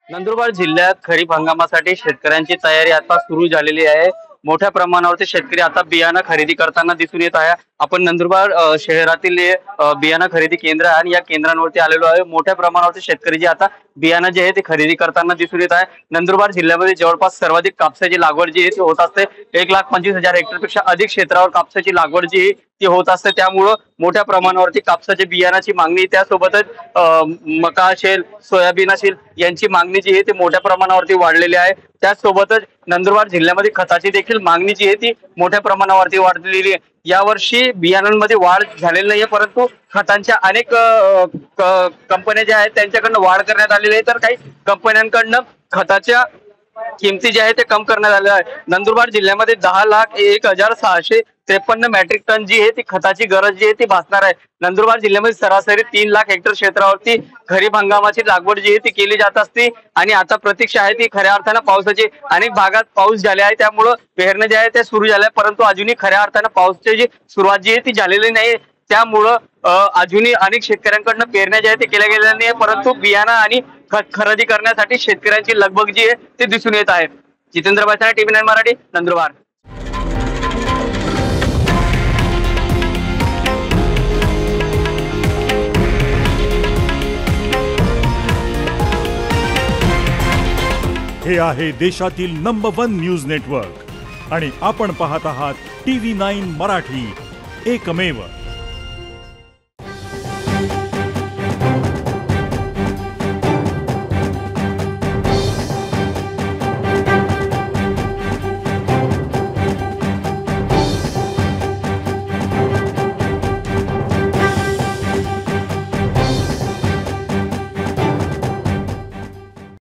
नंदुरबार जिल्ह्यात खरीप हंगामासाठी शेतकऱ्यांची तयारी आता सुरू झालेली आहे। मोठ्या प्रमाणावरती शेतकरी आता बियाणं खरेदी करताना दिसून येत आहे। आपण नंदुरबार शहरातील बियाणं खरेदी केंद्र आहे आणि या केंद्रांवरती आलेलो आहे। मोठ्या प्रमाणावरती शेतकरी जे आता बियाणं जे आहे ते खरेदी करताना दिसून येत आहे। नंदुरबार जिल्ह्यामध्ये जवळपास सर्वाधिक कापसाची लागवड जी आहे ती होत असते। 1,25,000 हेक्टरपेक्षा अधिक क्षेत्रावर कापसाची लागवड जी ती होत असते। त्यामुळं मोठ्या प्रमाणावरती कापसाच्या बियाणाची मागणी, त्यासोबतच मका असेल, सोयाबीन असेल यांची मागणी जी आहे ती मोठ्या प्रमाणावरती वाढलेली आहे। त्याचसोबतच नंदुरबार जिल्ह्यामध्ये खताची देखील मागणी जी आहे ती मोठ्या प्रमाणावरती वाढलेली आहे। यावर्षी बियाणांमध्ये वाढ झालेली नाहीये, परंतु खतांच्या अनेक कंपन्या ज्या आहेत त्यांच्याकडनं वाढ करण्यात आलेली आहे, तर काही कंपन्यांकडनं खताच्या किमती जे आहे ते कम करण्यात आले आहे। नंदुरबार जिल्ह्यामध्ये 10,01,653 मेट्रिक टन जी आहे ती खताची गरज जी आहे ती भासणार आहे। नंदुरबार जिल्ह्यामध्ये सरासरी 3 लाख हेक्टर क्षेत्रावरती खरीप हंगामाची लागवड जी आहे ती केली जात असते आणि आता प्रतीक्षा आहे ती खऱ्या अर्थानं पावसाची। अनेक भागात पाऊस झाले आहे, त्यामुळं पेरण्या ज्या आहेत त्या सुरू झाल्या, परंतु अजूनही खऱ्या अर्थानं पावसाची जी सुरुवात जी आहे ती झालेली नाही। त्यामुळं अजूनही अनेक शेतकऱ्यांकडनं पेरण्या ज्या आहेत ते केल्या गेलेल्या नाही, परंतु बियाणं आणि खत खरेदी करण्यासाठी शेतकऱ्यांची लगबग जी आहे ती दिसून येत आहे। जितेंद्र बासाने, TV9 मराठी, नंदुरबार। हे आहे देशातील नंबर 1 न्यूज नेटवर्क आणि आपण पाहत आहात TV9 मराठी, एकमेव।